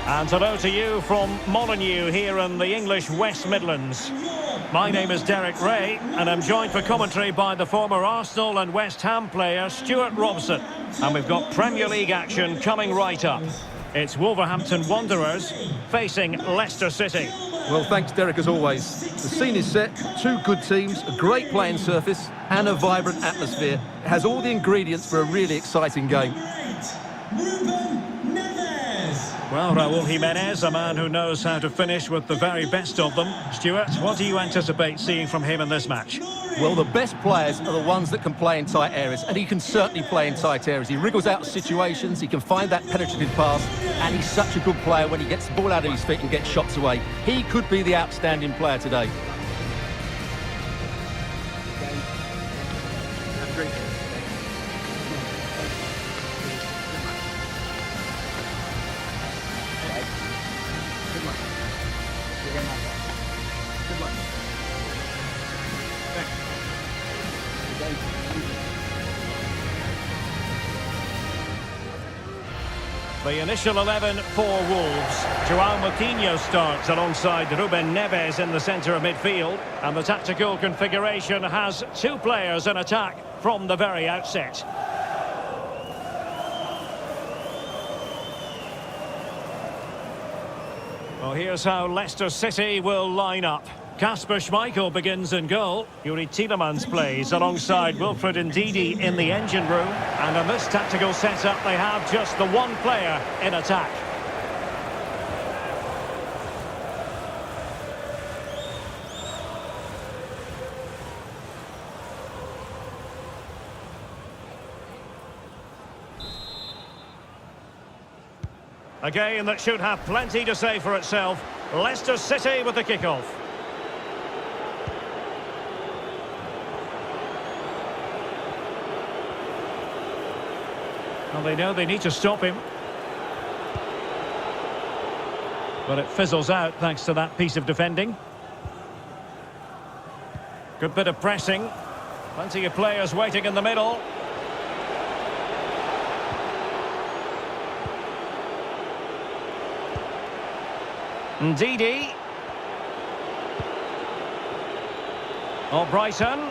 And hello to you from Molineux here in the English West Midlands. My name is Derek Ray, and I'm joined for commentary by the former Arsenal and West Ham player Stuart Robson. And we've got Premier League action coming right up. It's Wolverhampton Wanderers facing Leicester City. Well, thanks, Derek, as always. The scene is set, two good teams, a great playing surface and a vibrant atmosphere. It has all the ingredients for a really exciting game. Well, Raúl Jimenez, a man who knows how to finish with the very best of them. Stuart, what do you anticipate seeing from him in this match? Well, the best players are the ones that can play in tight areas, and he can certainly play in tight areas. He wriggles out of situations, he can find that penetrative pass, and he's such a good player when he gets the ball out of his feet and gets shots away. He could be the outstanding player today. The initial 11 for Wolves. João Moutinho starts alongside Ruben Neves in the centre of midfield. And the tactical configuration has two players in attack from the very outset. Well, here's how Leicester City will line up. Kasper Schmeichel begins in goal. Yuri Tielemans plays alongside Wilfred Ndidi in the engine room. And in this tactical setup, they have just the one player in attack. A game that should have plenty to say for itself. Leicester City with the kickoff. Well, they know they need to stop him. But it fizzles out thanks to that piece of defending. Good bit of pressing. Plenty of players waiting in the middle. Ndidi. Brighton.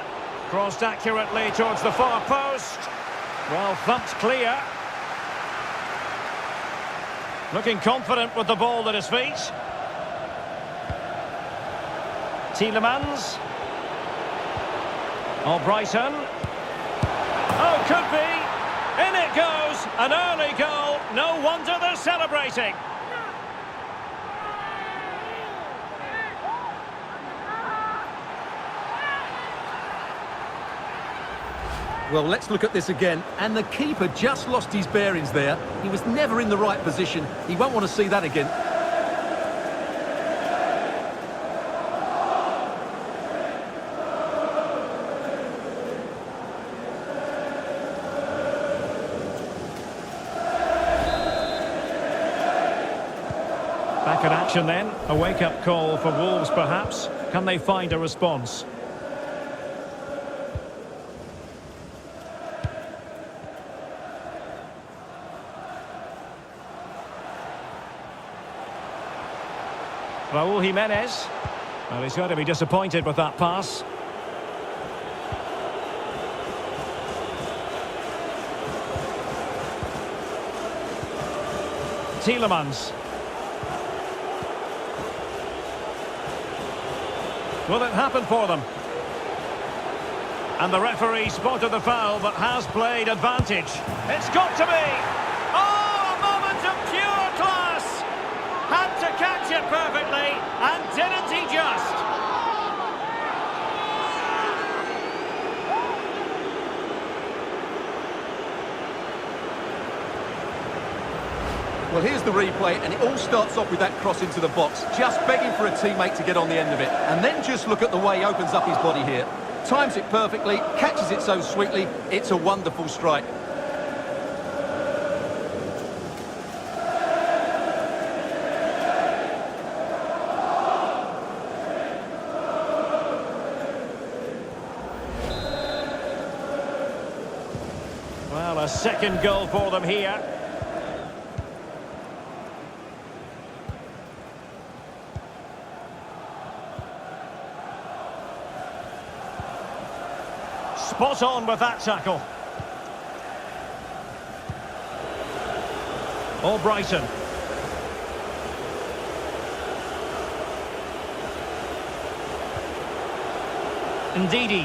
Crossed accurately towards the far post. Well, thumped clear. Looking confident with the ball at his feet. Tielemans. Brighton. Oh, could be. In it goes. An early goal. No wonder they're celebrating. Well, let's look at this again. And the keeper just lost his bearings there. He was never in the right position. He won't want to see that again. Back in action then. A wake-up call for Wolves, perhaps. Can they find a response? Raúl Jimenez. Well, he's going to be disappointed with that pass. Tielemans. Will it happen for them? And the referee spotted the foul but has played advantage. It's got to be! Oh, a moment of pure class! Had to catch it perfectly, and didn't he just? Well, here's the replay, and it all starts off with that cross into the box, just begging for a teammate to get on the end of it. And then just look at the way he opens up his body here. Times it perfectly, catches it so sweetly, it's a wonderful strike. Well, a second goal for them here. Spot on with that tackle. All Brighton. Ndidi.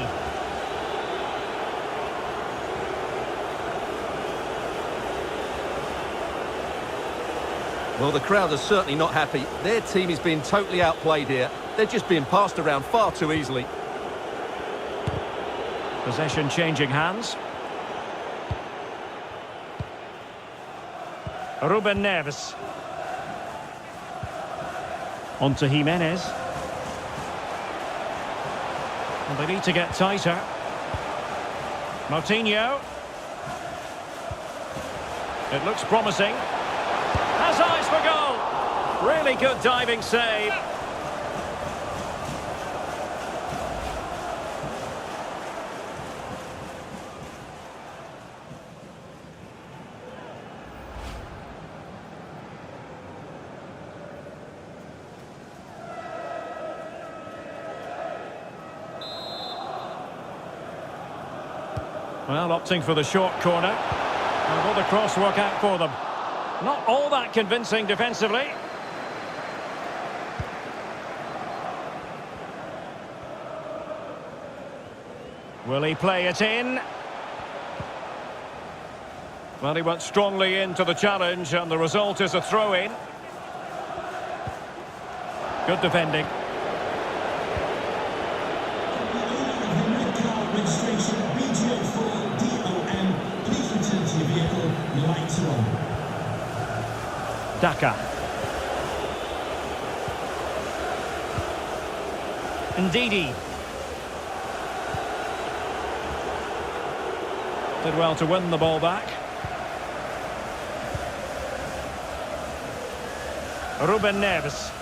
Well, the crowd are certainly not happy. Their team is being totally outplayed here. They're just being passed around far too easily. Possession changing hands. Ruben Neves. On to Jimenez. And they need to get tighter. Moutinho. It looks promising. Has eyes for goal. Really good diving save. Well, opting for the short corner. And will the cross work out for them? Not all that convincing defensively. Will he play it in? Well, he went strongly into the challenge, and the result is a throw-in. Good defending. Daka. Ndidi. Did well to win the ball back. Ruben Neves.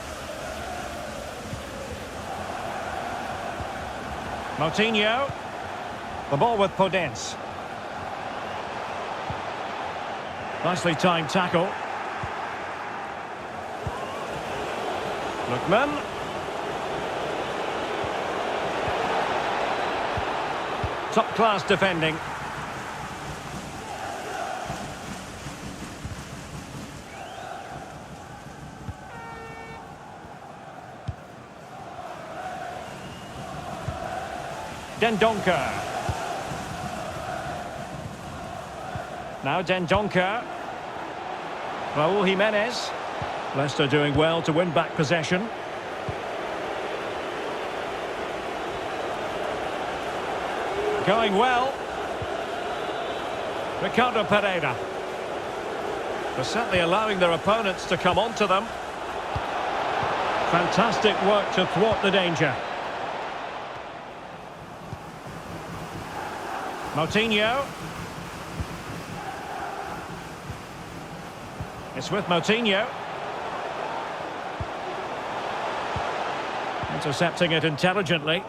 Moutinho. The ball with Podence. Nicely timed tackle. Lookman. Top-class defending. Dendoncker. Now Dendoncker. Raúl Jimenez. Leicester doing well to win back possession. Going well. Ricardo Pereira. They're certainly allowing their opponents to come onto them. Fantastic work to thwart the danger. Moutinho. It's with Moutinho. Intercepting it intelligently.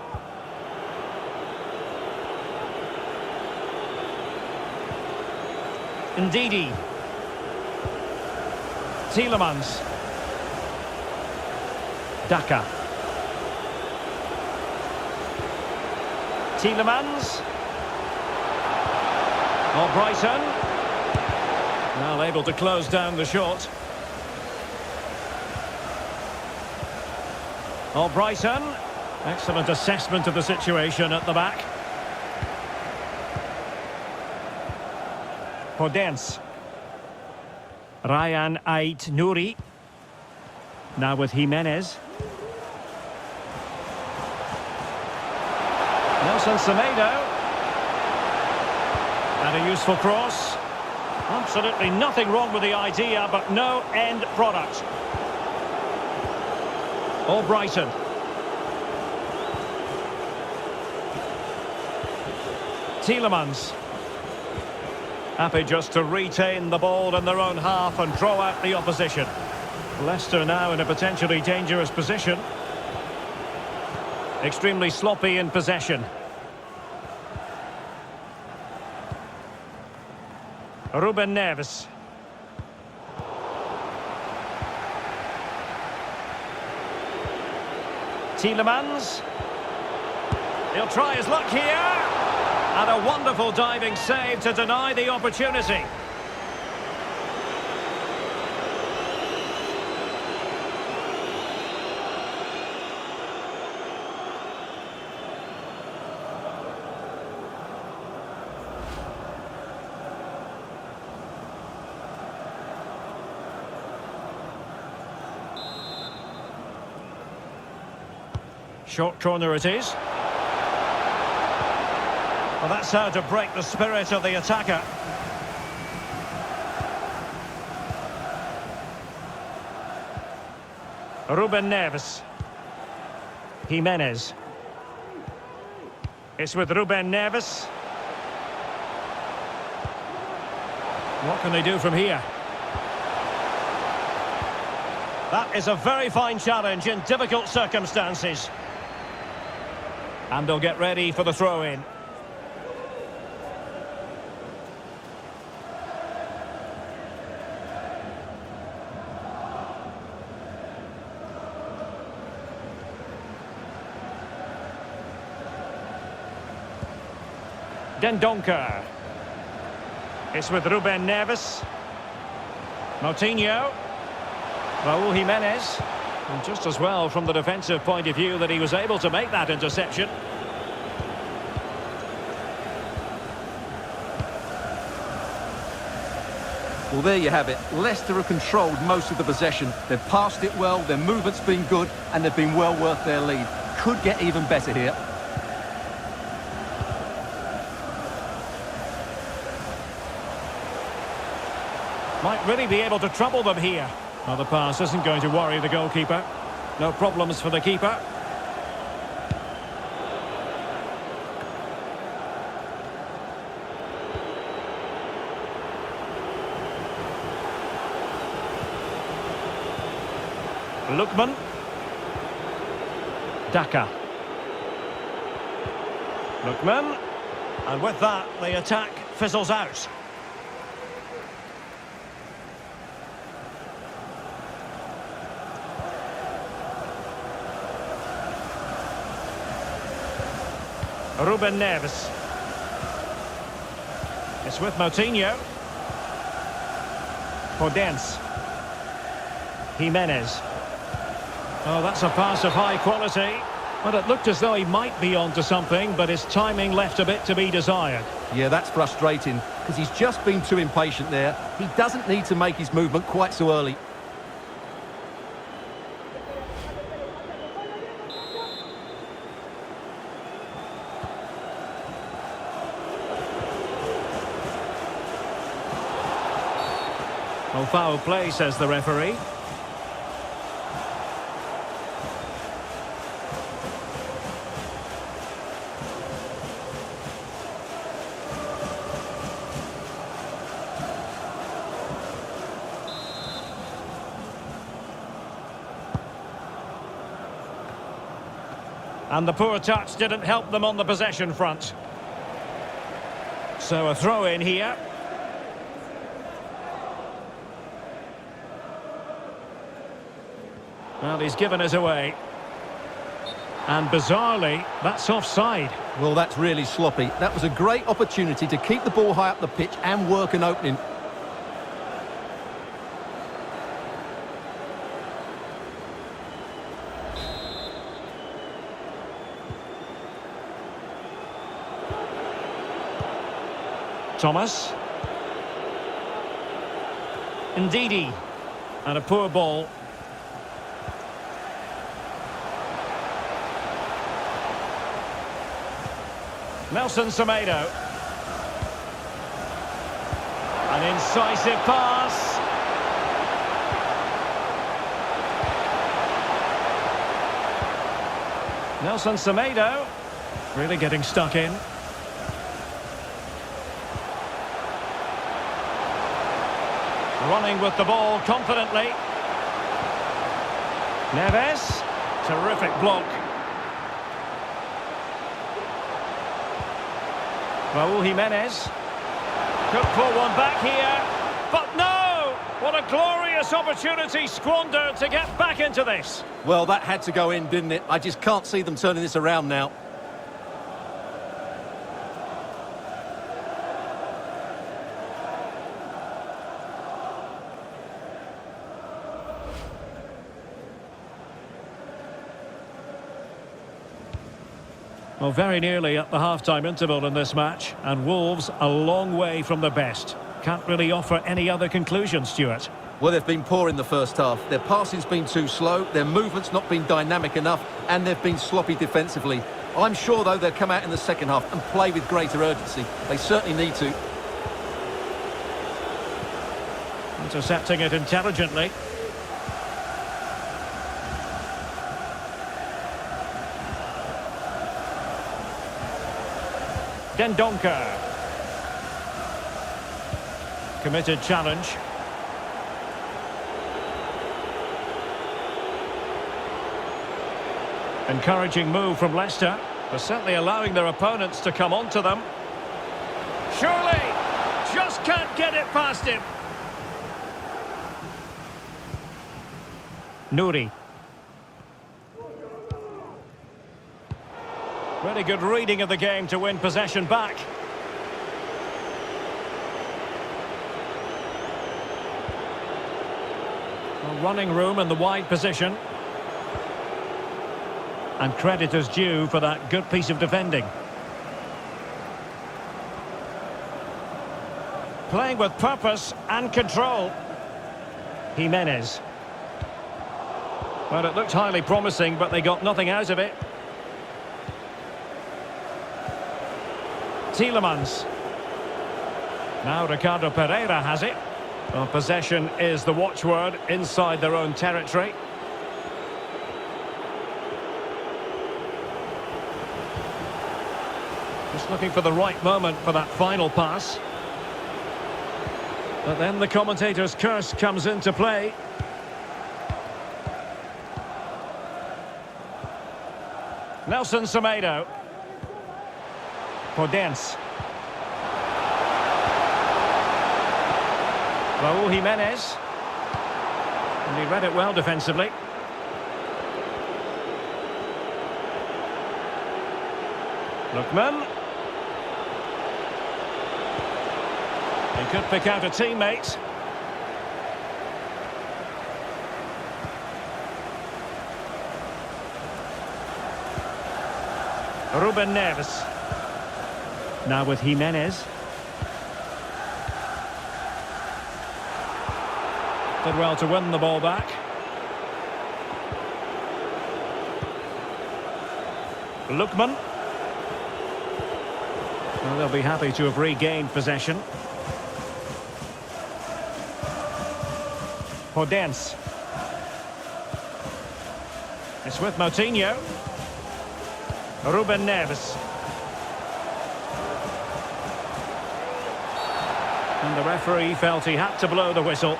Ndidi. Tielemans. Daka. Tielemans. Oh, Brighton. Well, able to close down the shot. Oh, Brighton. Excellent assessment of the situation at the back. Podence. Ryan Ait-Nouri. Now with Jimenez. Nelson Semedo. And a useful cross. Absolutely nothing wrong with the idea, but no end product. All Brighton. Tielemans. Happy just to retain the ball in their own half and throw out the opposition. Leicester now in a potentially dangerous position. Extremely sloppy in possession. Ruben Neves. Tielemans. He'll try his luck here. And a wonderful diving save to deny the opportunity. Short corner it is. Well, that's how to break the spirit of the attacker. Ruben Neves. Jimenez. It's with Ruben Neves. What can they do from here? That is a very fine challenge in difficult circumstances. And they'll get ready for the throw-in. Dendoncker. It's with Ruben Neves. Moutinho. Raúl Jimenez. And just as well from the defensive point of view that he was able to make that interception. Well, there you have it. Leicester have controlled most of the possession. They've passed it well, their movement's been good, and they've been well worth their lead. Could get even better here. Might really be able to trouble them here. Well, the pass isn't going to worry the goalkeeper. No problems for the keeper. Lookman. Daka. Lookman. And with that, the attack fizzles out. Ruben Neves. It's with Moutinho. Podence. Jimenez. Oh, that's a pass of high quality. Well, it looked as though he might be onto something, but his timing left a bit to be desired. Yeah, that's frustrating, because he's just been too impatient there. He doesn't need to make his movement quite so early. Well, foul play, says the referee. And the poor touch didn't help them on the possession front. So a throw in here. Well, he's given us away. And bizarrely, that's offside. Well, that's really sloppy. That was a great opportunity to keep the ball high up the pitch and work an opening. Thomas. Ndidi. And a poor ball. Nelson Semedo. An incisive pass. Nelson Semedo really getting stuck in. Running with the ball confidently. Neves. Terrific block. Raúl Jimenez. Could pull one back here. But no! What a glorious opportunity squandered to get back into this. Well, that had to go in, didn't it? I just can't see them turning this around now. Well, very nearly at the half-time interval in this match, and Wolves a long way from the best. Can't really offer any other conclusion, Stuart. Well, they've been poor in the first half. Their passing's been too slow, their movement's not been dynamic enough, and they've been sloppy defensively. I'm sure, though, they'll come out in the second half and play with greater urgency. They certainly need to. Intercepting it intelligently. Dendoncker. Committed challenge. Encouraging move from Leicester. They're certainly allowing their opponents to come onto them. Surely! Just can't get it past him. Nouri. Really good reading of the game to win possession back. Well, running room in the wide position. And credit is due for that good piece of defending. Playing with purpose and control. Jimenez. Well, it looked highly promising, but they got nothing out of it. Tielemans. Now Ricardo Pereira has it. Well, possession is the watchword inside their own territory. Just looking for the right moment for that final pass. But then the commentator's curse comes into play. Nelson Semedo. Podence. Raúl Jimenez. And he read it well defensively. Lookman. He could pick out a teammate. Ruben Neves. Now with Jimenez. Did well to win the ball back. Lookman. Well, they'll be happy to have regained possession. Podence. It's with Moutinho. Ruben Neves. And the referee felt he had to blow the whistle.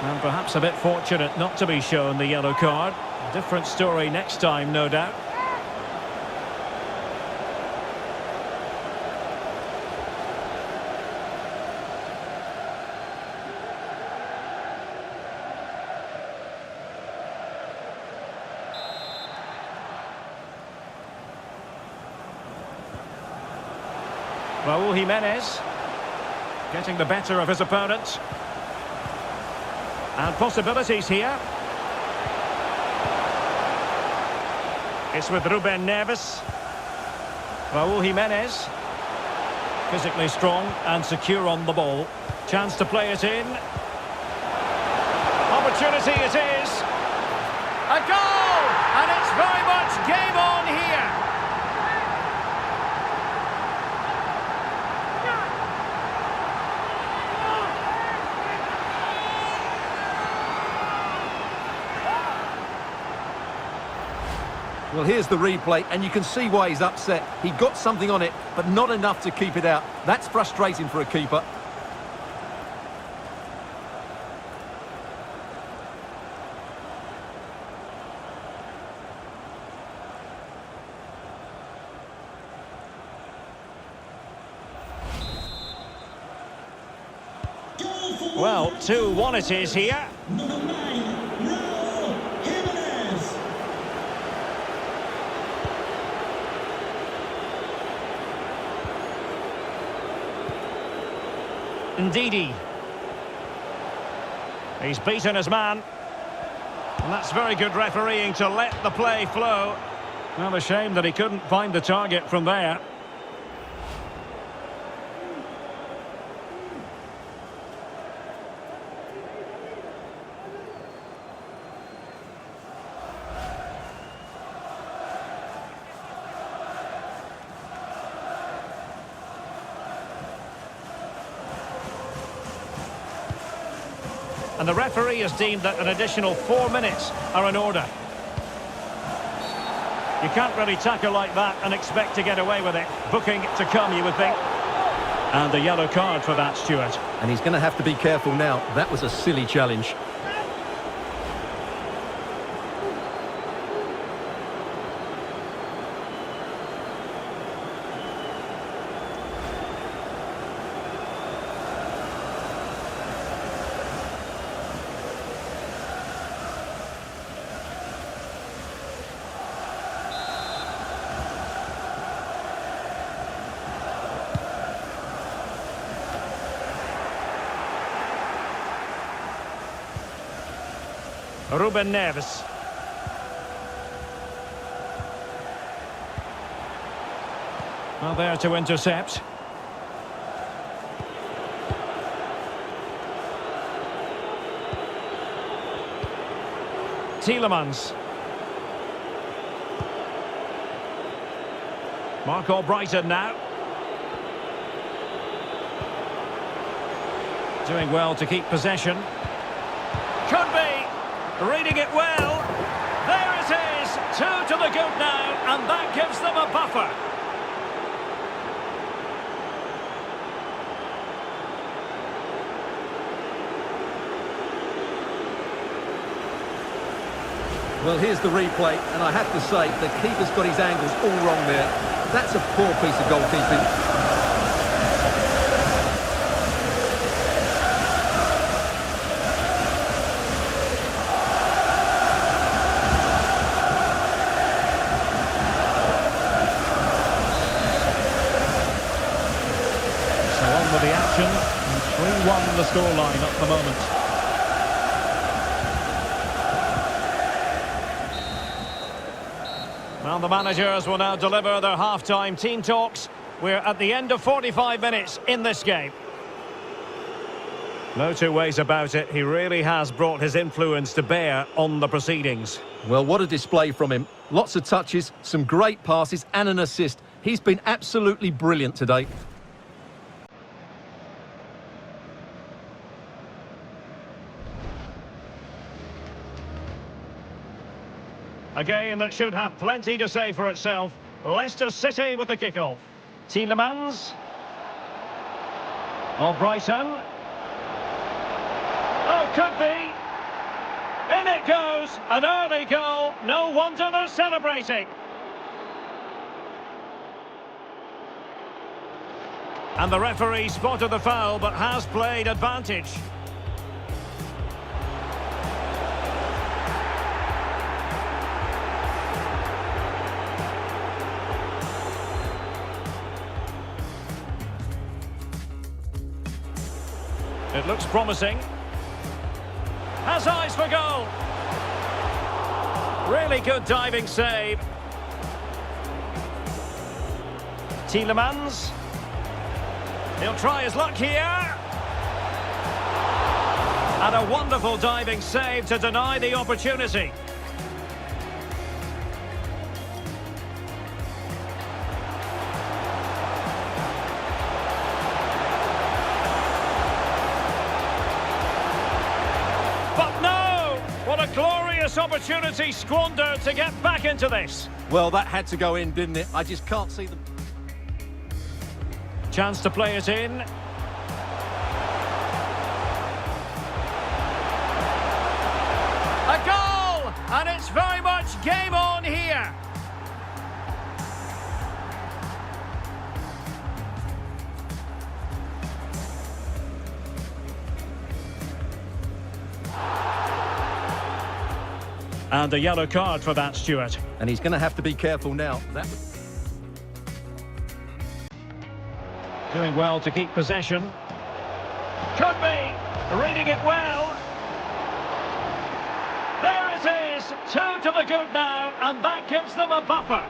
And perhaps a bit fortunate not to be shown the yellow card. Different story next time, no doubt. Raúl Jimenez getting the better of his opponent. And possibilities here. It's with Ruben Neves. Raúl Jimenez. Physically strong and secure on the ball. Chance to play it in. Opportunity it is. A goal! And it's very much game on here. Well, here's the replay, and you can see why he's upset. He got something on it, but not enough to keep it out. That's frustrating for a keeper. Well, 2-1 it is here. Ndidi. He's beaten his man. And that's very good refereeing to let the play flow. Well, a shame that he couldn't find the target from there. And the referee has deemed that an additional 4 minutes are in order. You can't really tackle like that and expect to get away with it. Booking to come, you would think. And a yellow card for that, Stuart. And he's going to have to be careful now. That was a silly challenge. Ruben Neves. Well, there to intercept. Tielemans. Marco Brighton now. Doing well to keep possession. Could be. Reading it well. There it is. 2 to the good now, and that gives them a buffer. Well, here's the replay, and I have to say, the keeper's got his angles all wrong there. That's a poor piece of goalkeeping. With the action, and 3-1 the scoreline at the moment. Well, the managers will now deliver their half-time team talks. We're at the end of 45 minutes in this game. No two ways about it, he really has brought his influence to bear on the proceedings. Well, what a display from him. Lots of touches, some great passes and an assist. He's been absolutely brilliant today. A game that should have plenty to say for itself. Leicester City with the kickoff. Tielemans. Oh, Brighton. Oh, could be. In it goes. An early goal. No wonder they're celebrating. And the referee spotted the foul, but has played advantage. It looks promising. Has eyes for goal. Really good diving save. Tielemans. He'll try his luck here. And a wonderful diving save to deny the opportunity. What a glorious opportunity squandered to get back into this. Well, that had to go in, didn't it? I just can't see them. Chance to play it in. A goal! And it's very much game on here. And a yellow card for that, Stuart. And he's going to have to be careful now. Doing well to keep possession. Could be. Reading it well. There it is. two to the good now, and that gives them a buffer.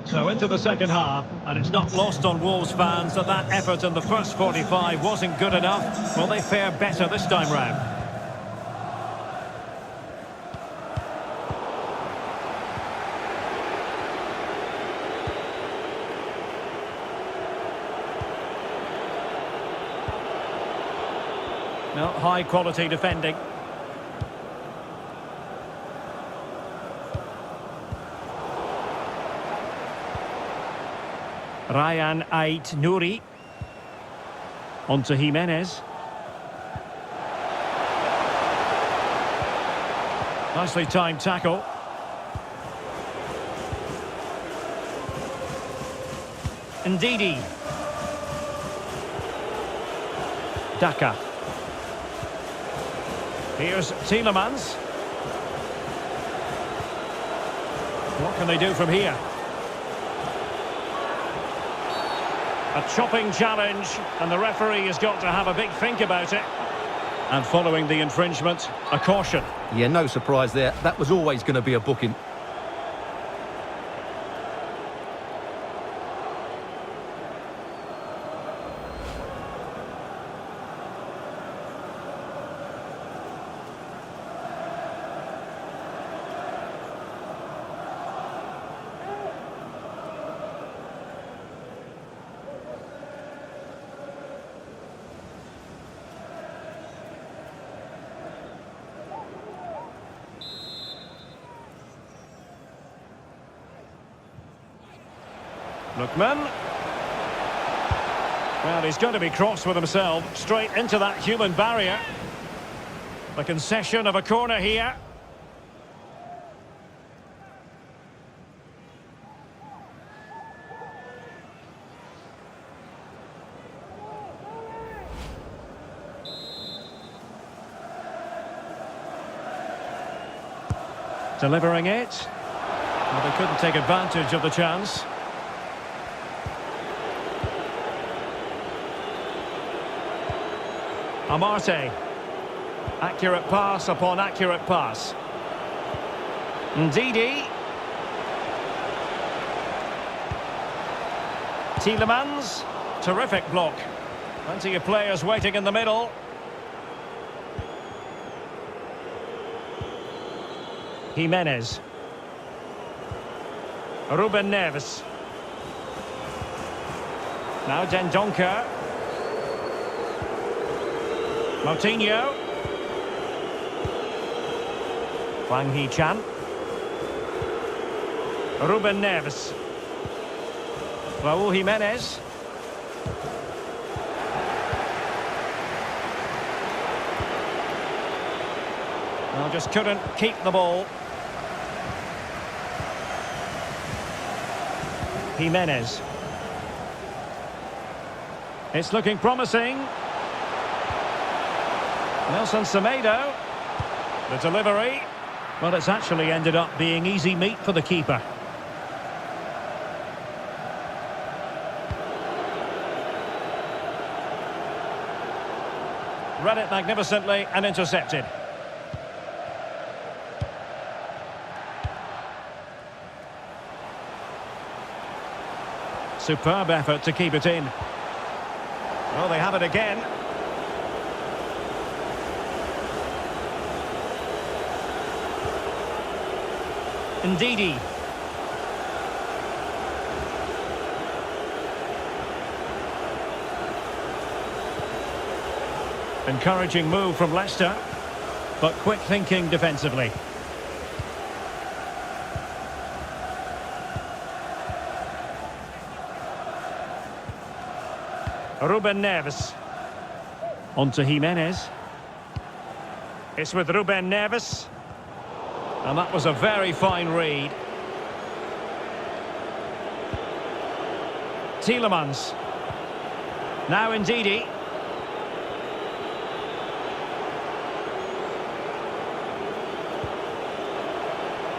So into the second half, and it's not lost on Wolves fans that that effort in the first 45 wasn't good enough. Will they fare better this time round? No, high quality defending. Ryan Ait Nouri. On to Jimenez. Nicely timed tackle. Ndidi. Daka. Here's Tielemans. What can they do from here? A chopping challenge, and the referee has got to have a big think about it. And following the infringement, a caution. Yeah, no surprise there. That was always going to be a booking. Lookman. Well, he's going to be cross with himself, straight into that human barrier. The concession of a corner here. Delivering it. Well, they couldn't take advantage of the chance. Amarte. Accurate pass upon accurate pass. Ndidi. Tielemans. Terrific block. Plenty of players waiting in the middle. Jimenez. Ruben Neves. Now Dendoncker. Moutinho. Wang Hee-chan. Ruben Neves. Raúl Jimenez. Well, just couldn't keep the ball. Jimenez. It's looking promising. Nelson Semedo. The delivery. Well, it's actually ended up being easy meat for the keeper. Read it magnificently and intercepted. Superb effort to keep it in. Well, they have it again. Ndidi. Encouraging move from Leicester, but quick thinking defensively. Ruben Neves. On to Jimenez. It's with Ruben Neves. And that was a very fine read. Tielemans. Now Ndidi.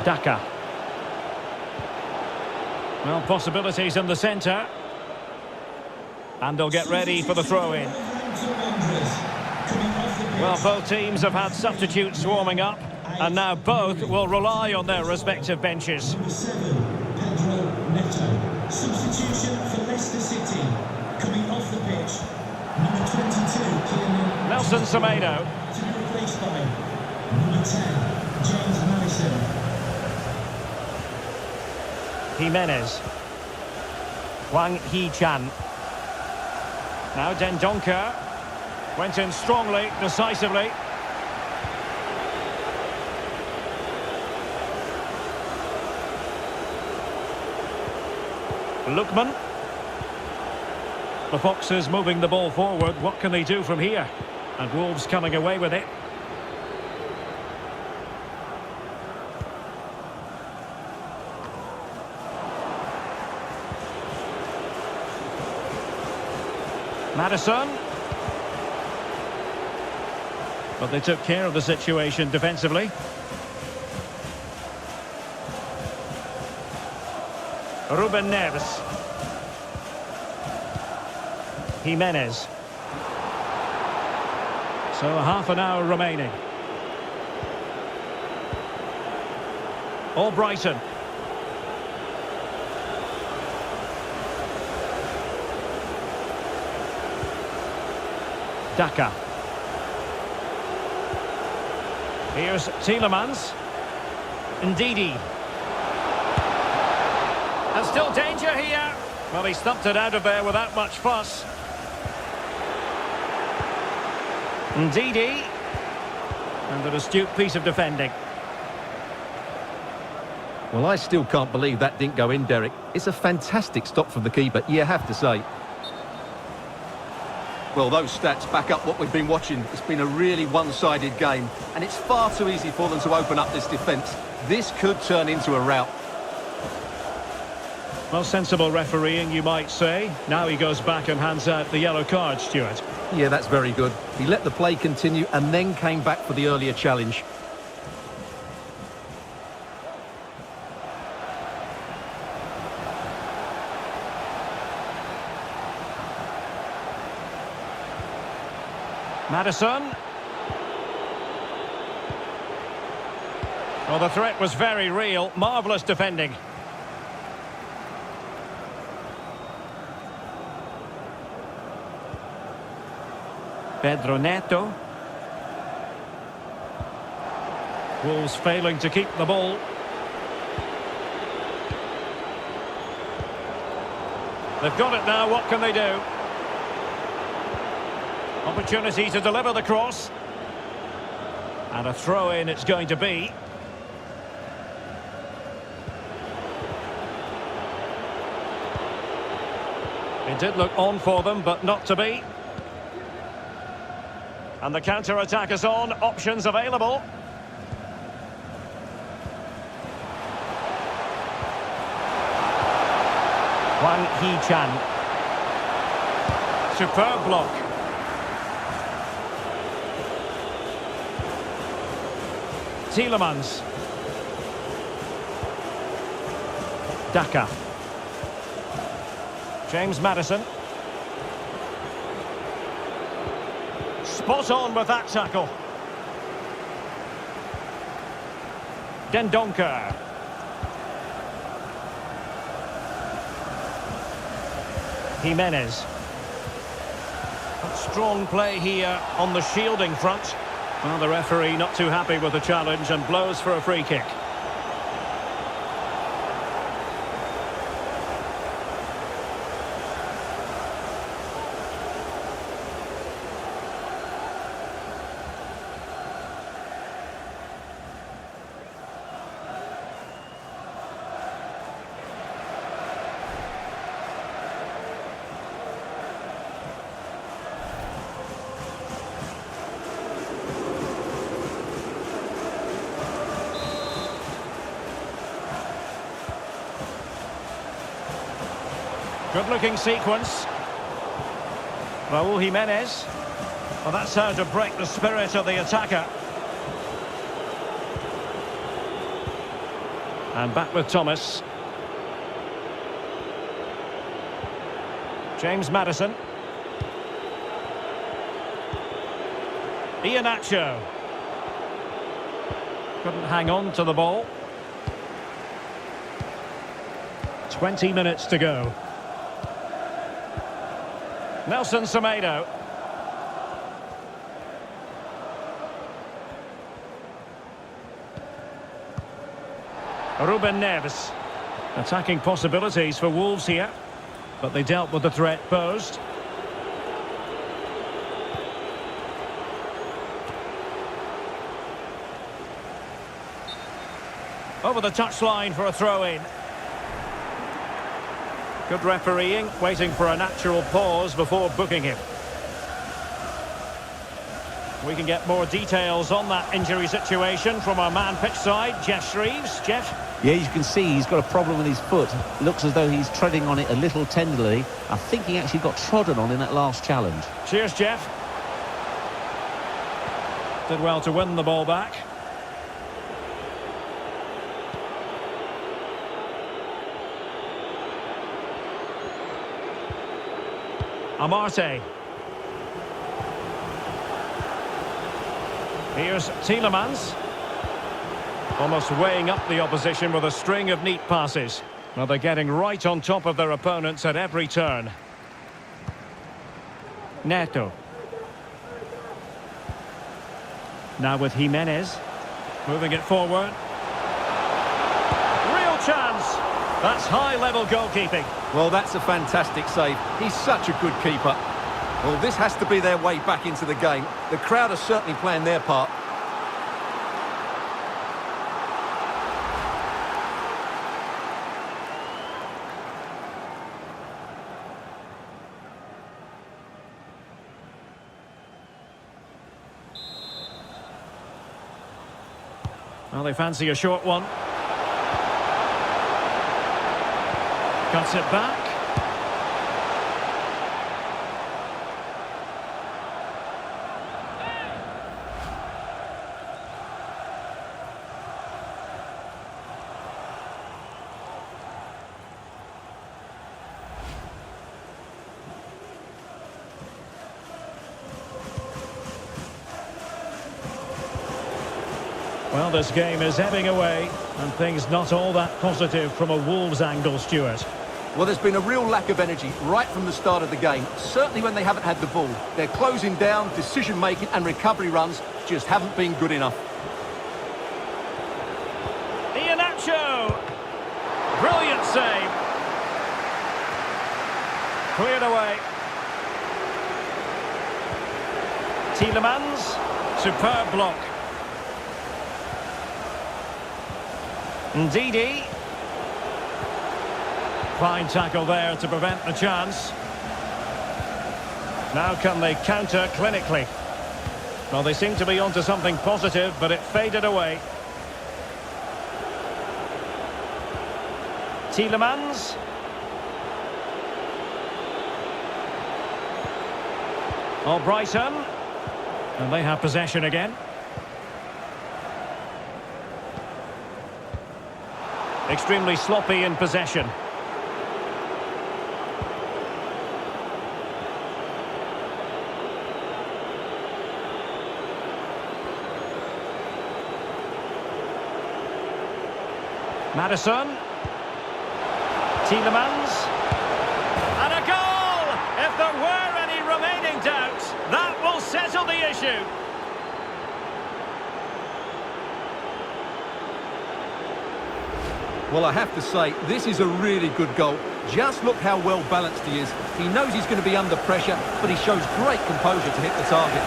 Daka. Well, possibilities in the centre. And they'll get ready for the throw-in. Well, both teams have had substitutes warming up, and now both will rely on their respective benches. Number 7, Pedro Neto. Substitution for Leicester City. Coming off the pitch, number 22, Kylian. Nelson Semedo. To be replaced by number 10, James Madison. Jimenez. Wang Hee-chan. Now Dendoncker. Went in strongly, decisively. Lookman. The Foxes moving the ball forward. What can they do from here? And Wolves coming away with it. Madison. But they took care of the situation defensively. Ruben Neves. Jimenez. So half an hour remaining. All Brighton. Daka. Here's Tielemans. Ndidi. And still danger here. Well, he stumped it out of there without much fuss. Ndidi. And an astute piece of defending. Well, I still can't believe that didn't go in, Derek. It's a fantastic stop from the keeper, you have to say. Well, those stats back up what we've been watching. It's been a really one-sided game, and it's far too easy for them to open up this defence. This could turn into a rout. Well, sensible refereeing, you might say. Now he goes back and hands out the yellow card, Stuart. Yeah, that's very good. He let the play continue and then came back for the earlier challenge. Maddison. Well, the threat was very real. Marvellous defending. Pedro Neto. Wolves failing to keep the ball. They've got it now, what can they do? Opportunity to deliver the cross. And a throw-in it's going to be. It did look on for them, but not to be. And the counter-attack is on. Options available. Wang Hee-chan. Superb block. Tielemans. Daka. James Maddison. Spot on with that tackle. Dendoncker. Jimenez. Strong play here on the shielding front. Well, the referee not too happy with the challenge and blows for a free kick. Good-looking sequence. Raúl Jimenez. Well, that's how to break the spirit of the attacker. And back with Thomas. James Maddison. Iheanacho. Couldn't hang on to the ball. 20 minutes to go. Nelson Semedo. Ruben Neves. Attacking possibilities for Wolves here, but they dealt with the threat posed. Over the touchline for a throw-in. Good refereeing, waiting for a natural pause before booking him. We can get more details on that injury situation from our man pitch side, Jeff Shreves. Jeff? Yeah, you can see he's got a problem with his foot. Looks as though he's treading on it a little tenderly. I think he actually got trodden on in that last challenge. Cheers, Jeff. Did well to win the ball back. Amarte. Here's Tielemans. Almost weighing up the opposition with a string of neat passes. Well, they're getting right on top of their opponents at every turn. Neto. Now with Jimenez. Moving it forward. Real chance. That's high-level goalkeeping. Well, that's a fantastic save. He's such a good keeper. Well, this has to be their way back into the game. The crowd are certainly playing their part. Well, they fancy a short one. Cuts it back. Well, this game is ebbing away, and things not all that positive from a Wolves angle, Stuart. Well, there's been a real lack of energy right from the start of the game, certainly when they haven't had the ball. They're closing down, decision-making and recovery runs just haven't been good enough. Iheanacho! Brilliant save. Cleared away. Tielemans, superb block. Ndidi. Fine tackle there to prevent the chance. Now can they counter clinically? Well, they seem to be onto something positive, but it faded away. Tielemans. Oh, Brighton. And they have possession again. Extremely sloppy in possession. Maddison. Tielemans. And a goal! If there were any remaining doubts, that will settle the issue. Well, I have to say, this is a really good goal. Just look how well balanced he is. He knows he's going to be under pressure, but he shows great composure to hit the target.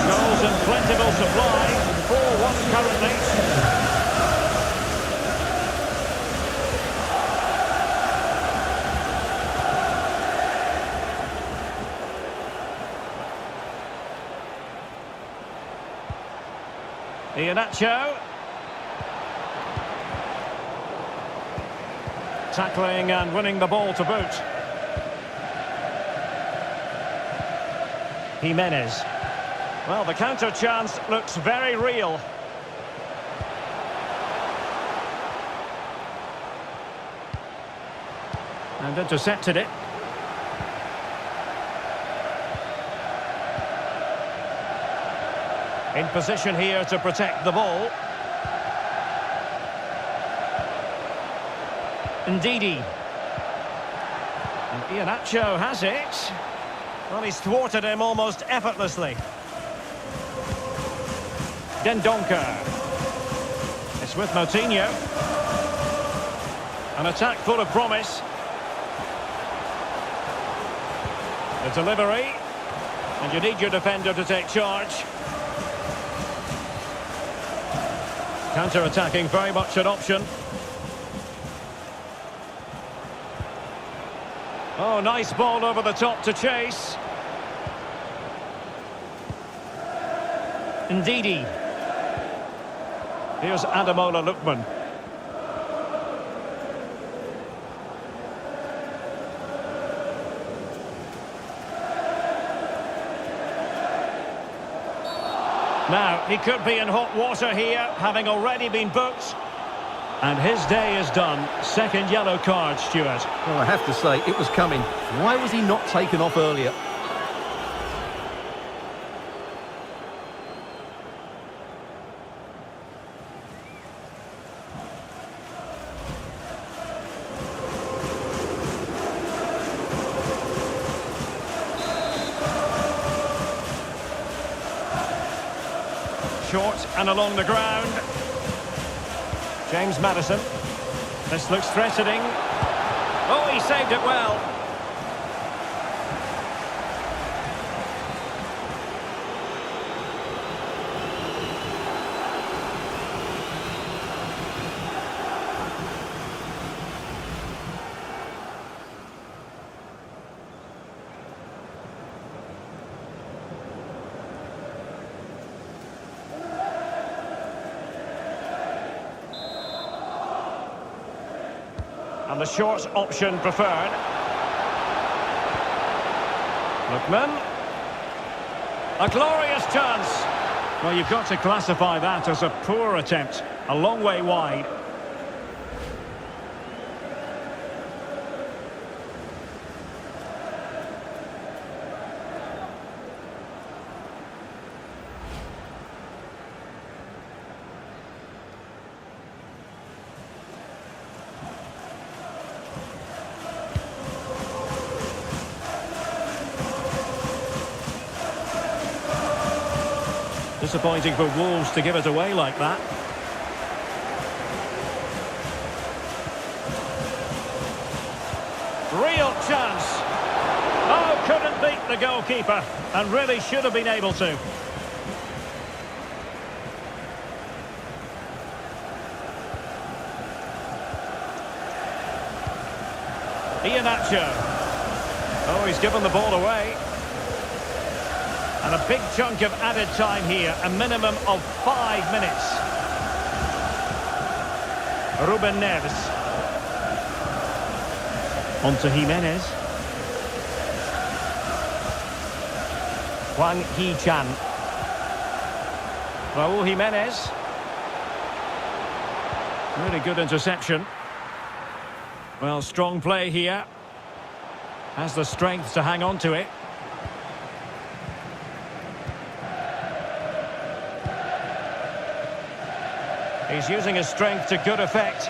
Goals in plentiful supply. 4-1 currently. Iheanacho. Tackling and winning the ball to boot. Jimenez. Well, the counter chance looks very real. And intercepted it. In position here to protect the ball. Ndidi. And Iheanacho has it. Well, he's thwarted him almost effortlessly. Dendoncker. It's with Moutinho. An attack full of promise. The delivery. And you need your defender to take charge. Counter-attacking, very much an option. Oh, nice ball over the top to chase. Ndidi. Here's Ademola Lookman. Now, he could be in hot water here, having already been booked. And his day is done. Second yellow card, Stuart. Well, I have to say, it was coming. Why was he not taken off earlier? Short and along the ground. James Maddison. This looks threatening. Oh, he saved it well. And the short option preferred. Lookman. A glorious chance. Well, you've got to classify that as a poor attempt. A long way wide. Disappointing for Wolves to give it away like that. Real chance. Oh, couldn't beat the goalkeeper, and really should have been able to. Iheanacho. Oh, he's given the ball away. And a big chunk of added time here, a minimum of 5 minutes. Ruben Neves. On to Jimenez. Hwang Hee-chan. Raul Jimenez. Really good interception. Well, strong play here. Has the strength to hang on to it. He's using his strength to good effect.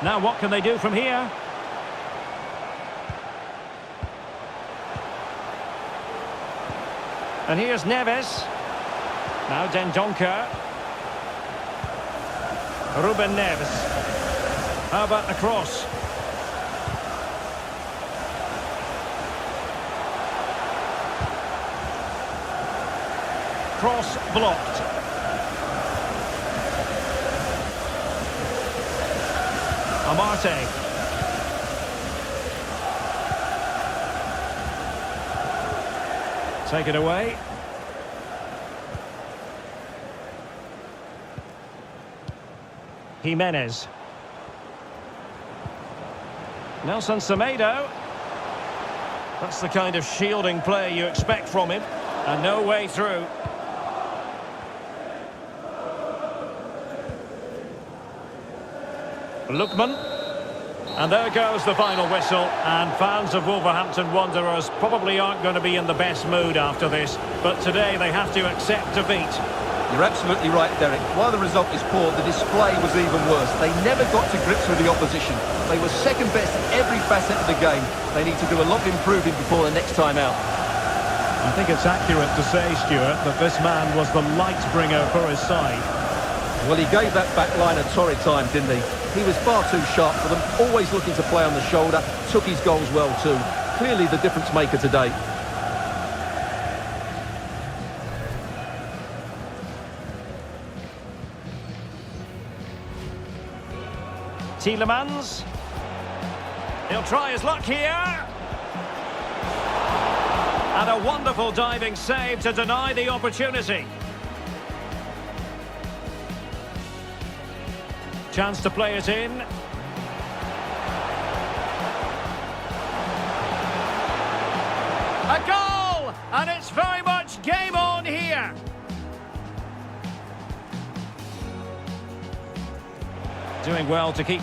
Now what can they do from here? And here's Neves. Now Dendoncker. Ruben Neves. How about the cross? Cross blocked. Amarte. Take it away. Jimenez. Nelson Semedo. That's the kind of shielding play you expect from him. And no way through. Lookman. And there goes the final whistle, and fans of Wolverhampton Wanderers probably aren't going to be in the best mood after this, but today they have to accept defeat. You're absolutely right, Derek. While the result is poor, the display was even worse. They never got to grips with the opposition. They were second best in every facet of the game. They need to do a lot of improving before the next time out. I think it's accurate to say, Stuart, that this man was the light bringer for his side. Well, he gave that back line a torrid time, didn't he? He was far too sharp for them, always looking to play on the shoulder, took his goals well too. Clearly the difference maker today. Tielemans. He'll try his luck here. And a wonderful diving save to deny the opportunity. Chance to play it in. A goal! And it's very much game on here. Doing well to keep...